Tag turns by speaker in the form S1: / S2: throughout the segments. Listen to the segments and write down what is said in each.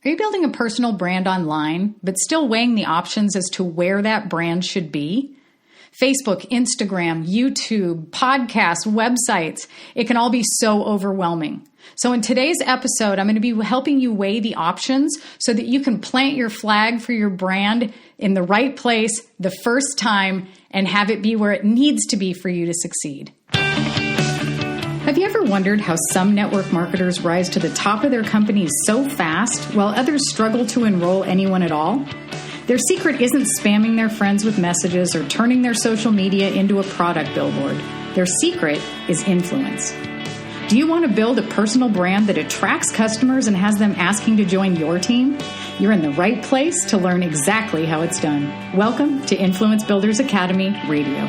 S1: Are you building a personal brand online, but still weighing the options as to where that brand should be? Facebook, Instagram, YouTube, podcasts, websites, it can all be so overwhelming. So in today's episode, I'm going to be helping you weigh the options so that you can plant your flag for your brand in the right place the first time and have it be where it needs to be for you to succeed. Have you ever wondered how some network marketers rise to the top of their companies so fast while others struggle to enroll anyone at all? Their secret isn't spamming their friends with messages or turning their social media into a product billboard. Their secret is influence. Do you want to build a personal brand that attracts customers and has them asking to join your team? You're in the right place to learn exactly how it's done. Welcome to Influence Builders Academy Radio.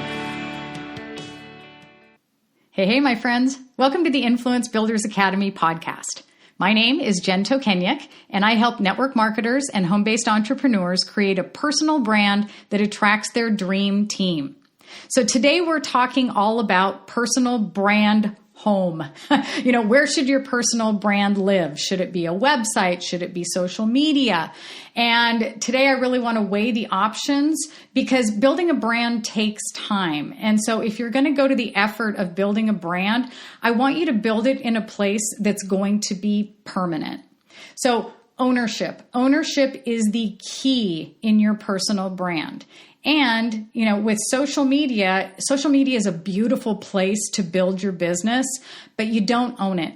S1: Hey, my friends. Welcome to the Influence Builders Academy podcast. My name is Jen Tokenyak, and I help network marketers and home-based entrepreneurs create a personal brand that attracts their dream team. So today we're talking all about personal brand home. Where should your personal brand live? Should it be a website? Should it be social media? And today I really want to weigh the options because building a brand takes time. And so if you're going to go to the effort of building a brand, I want you to build it in a place that's going to be permanent. So ownership. Ownership is the key in your personal brand. And, with social media is a beautiful place to build your business, but you don't own it.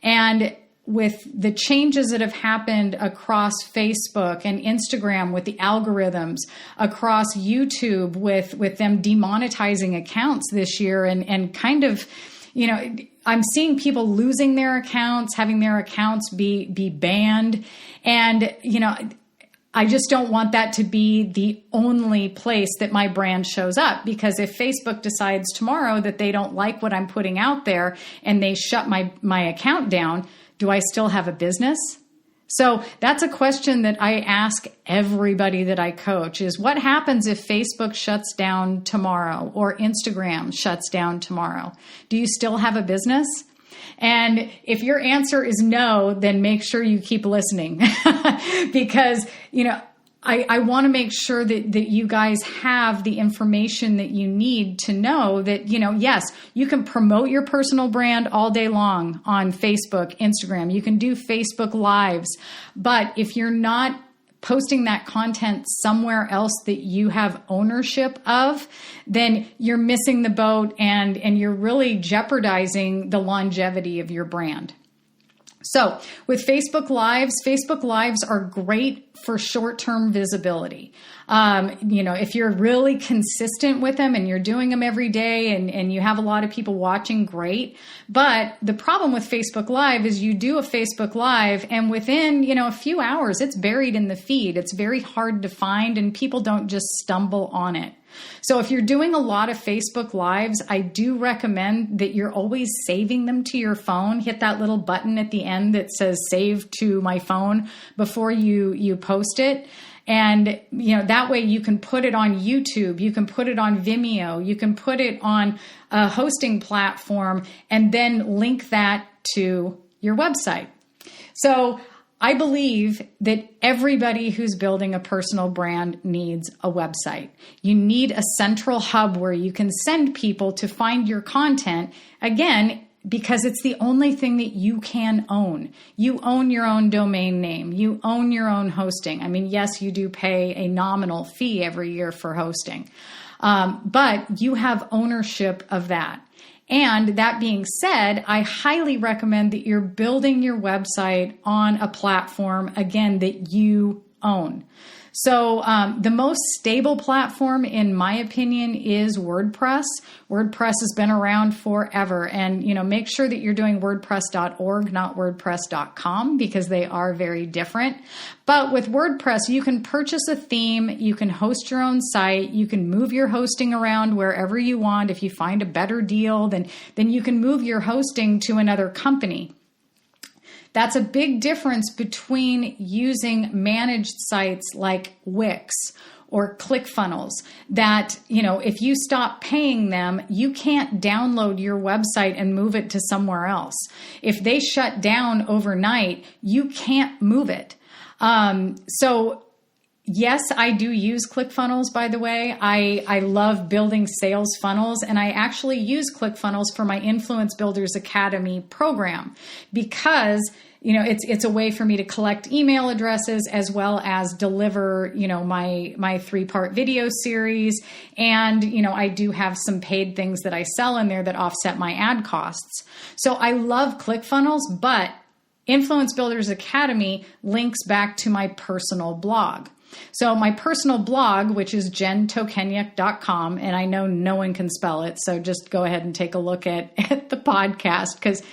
S1: And with the changes that have happened across Facebook and Instagram with the algorithms, across YouTube with them demonetizing accounts this year and kind of, I'm seeing people losing their accounts, having their accounts be banned. And, I just don't want that to be the only place that my brand shows up, because if Facebook decides tomorrow that they don't like what I'm putting out there and they shut my account down, do I still have a business? So that's a question that I ask everybody that I coach is what happens if Facebook shuts down tomorrow or Instagram shuts down tomorrow? Do you still have a business? And if your answer is no, then make sure you keep listening because, I want to make sure that you guys have the information that you need to know that, yes, you can promote your personal brand all day long on Facebook, Instagram. You can do Facebook Lives. But if you're not posting that content somewhere else that you have ownership of, then you're missing the boat and you're really jeopardizing the longevity of your brand. So with Facebook Lives are great for short-term visibility. If you're really consistent with them and you're doing them every day and you have a lot of people watching, great. But the problem with Facebook Live is you do a Facebook Live and within, a few hours, it's buried in the feed. It's very hard to find and people don't just stumble on it. So if you're doing a lot of Facebook Lives, I do recommend that you're always saving them to your phone. Hit that little button at the end that says save to my phone before you post it. And, that way you can put it on YouTube, you can put it on Vimeo, you can put it on a hosting platform and then link that to your website. So I believe that everybody who's building a personal brand needs a website. You need a central hub where you can send people to find your content, again, because it's the only thing that you can own. You own your own domain name. You own your own hosting. I mean, yes, you do pay a nominal fee every year for hosting, but you have ownership of that. And that being said, I highly recommend that you're building your website on a platform, again, that you own. So the most stable platform, in my opinion, is WordPress. WordPress has been around forever. And, make sure that you're doing WordPress.org, not WordPress.com, because they are very different. But with WordPress, you can purchase a theme, you can host your own site, you can move your hosting around wherever you want. If you find a better deal, then you can move your hosting to another company. That's a big difference between using managed sites like Wix or ClickFunnels that, if you stop paying them, you can't download your website and move it to somewhere else. If they shut down overnight, you can't move it. So yes, I do use ClickFunnels, by the way. I love building sales funnels, and I actually use ClickFunnels for my Influence Builders Academy program because it's a way for me to collect email addresses as well as deliver, my 3-part video series. And, I do have some paid things that I sell in there that offset my ad costs. So I love ClickFunnels, but Influence Builders Academy links back to my personal blog. So my personal blog, which is jentokenyuk.com, and I know no one can spell it, so just go ahead and take a look at the podcast because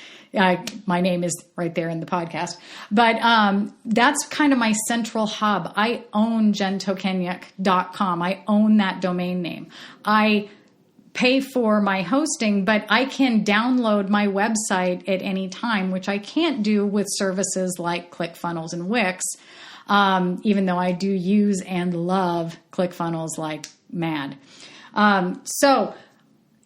S1: my name is right there in the podcast. But that's kind of my central hub. I own jentokenyuk.com. I own that domain name. I pay for my hosting, but I can download my website at any time, which I can't do with services like ClickFunnels and Wix. Even though I do use and love ClickFunnels like mad. So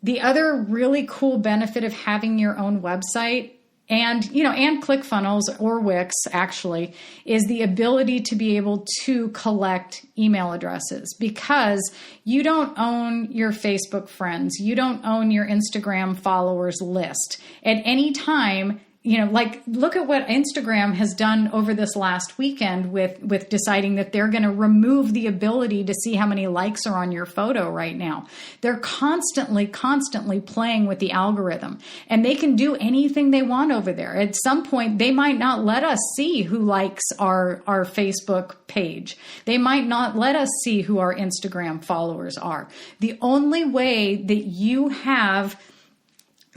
S1: the other really cool benefit of having your own website and ClickFunnels or Wix actually is the ability to be able to collect email addresses because you don't own your Facebook friends. You don't own your Instagram followers list. At any time, look at what Instagram has done over this last weekend with deciding that they're going to remove the ability to see how many likes are on your photo right now. They're constantly playing with the algorithm, and they can do anything they want over there. At some point, they might not let us see who likes our Facebook page. They might not let us see who our Instagram followers are. The only way that you have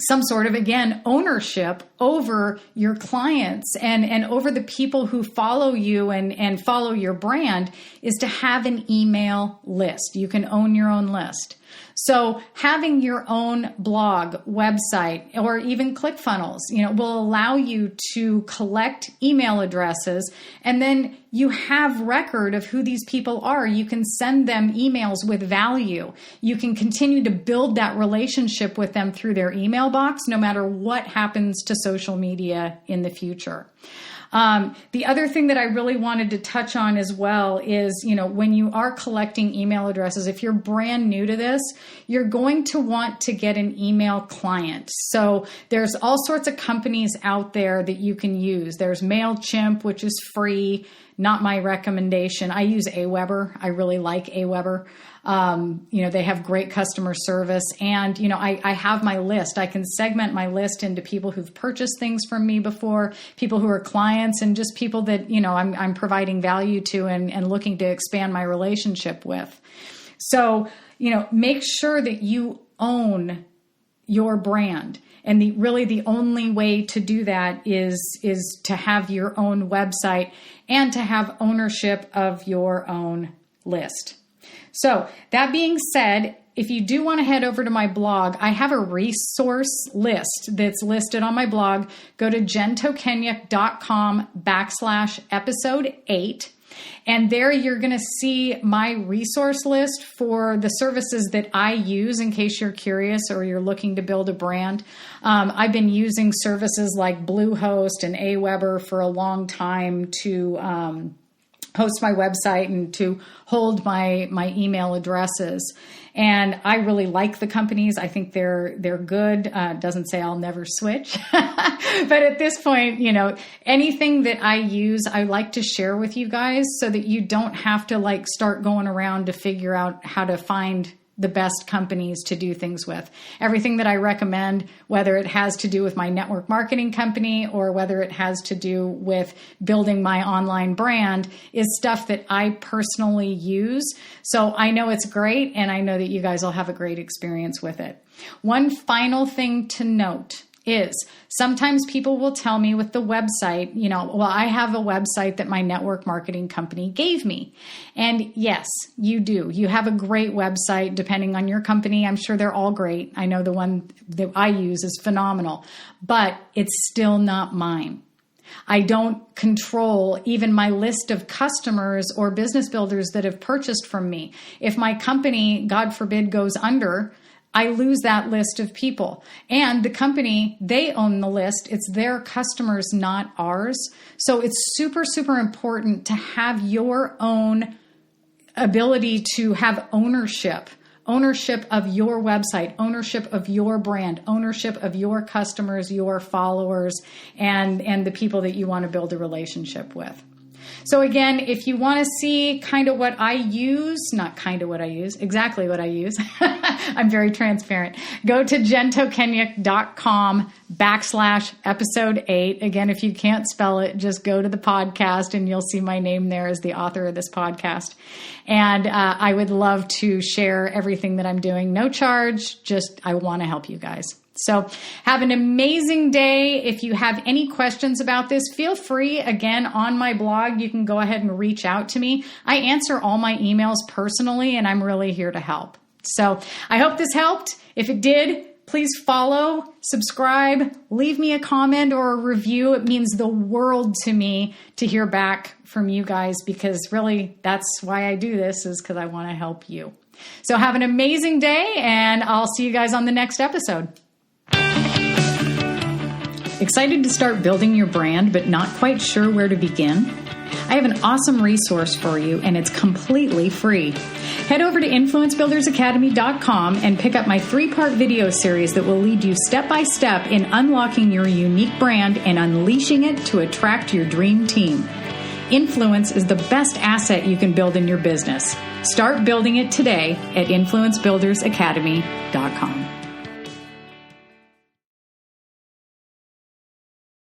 S1: some sort of, again, ownership over your clients and over the people who follow you and follow your brand is to have an email list. You can own your own list. So having your own blog, website, or even ClickFunnels, will allow you to collect email addresses, and then you have record of who these people are. You can send them emails with value. You can continue to build that relationship with them through their email box, no matter what happens to social media in the future. The other thing that I really wanted to touch on as well is, when you are collecting email addresses, if you're brand new to this, you're going to want to get an email client. So there's all sorts of companies out there that you can use. There's MailChimp, which is free. Not my recommendation. I use Aweber. I really like Aweber. They have great customer service, and, I have my list. I can segment my list into people who've purchased things from me before, people who are clients, and just people that, I'm providing value to and looking to expand my relationship with. So, make sure that you own your brand. And the only way to do that is to have your own website and to have ownership of your own list. So that being said, if you do want to head over to my blog, I have a resource list that's listed on my blog. Go to jentokenyuk.com/episode 8. And there you're going to see my resource list for the services that I use in case you're curious or you're looking to build a brand. I've been using services like Bluehost and Aweber for a long time to host my website and to hold my email addresses. And I really like the companies. I think they're good. Doesn't say I'll never switch. But at this point, anything that I use, I like to share with you guys so that you don't have to start going around to figure out how to find the best companies to do things with. Everything that I recommend, whether it has to do with my network marketing company or whether it has to do with building my online brand, is stuff that I personally use. So I know it's great, and I know that you guys will have a great experience with it. One final thing to note is sometimes people will tell me with the website, I have a website that my network marketing company gave me. And yes, you do. You have a great website depending on your company. I'm sure they're all great. I know the one that I use is phenomenal, but it's still not mine. I don't control even my list of customers or business builders that have purchased from me. If my company, God forbid, goes under, I lose that list of people. And the company, they own the list. It's their customers, not ours. So it's super, super important to have your own ability to have ownership of your website, ownership of your brand, ownership of your customers, your followers, and the people that you want to build a relationship with. So again, if you want to see kind of what I use, not kind of what I use, exactly what I use, I'm very transparent. Go to jentokenyuk.com/episode 8. Again, if you can't spell it, just go to the podcast and you'll see my name there as the author of this podcast. And I would love to share everything that I'm doing. No charge, just I want to help you guys. So have an amazing day. If you have any questions about this, feel free, again, on my blog, you can go ahead and reach out to me. I answer all my emails personally, and I'm really here to help. So I hope this helped. If it did, please follow, subscribe, leave me a comment or a review. It means the world to me to hear back from you guys, because really that's why I do this, is because I want to help you. So have an amazing day, and I'll see you guys on the next episode. Excited to start building your brand, but not quite sure where to begin? I have an awesome resource for you, and it's completely free. Head over to influencebuildersacademy.com and pick up my 3-part video series that will lead you step by step in unlocking your unique brand and unleashing it to attract your dream team. Influence is the best asset you can build in your business. Start building it today at influencebuildersacademy.com.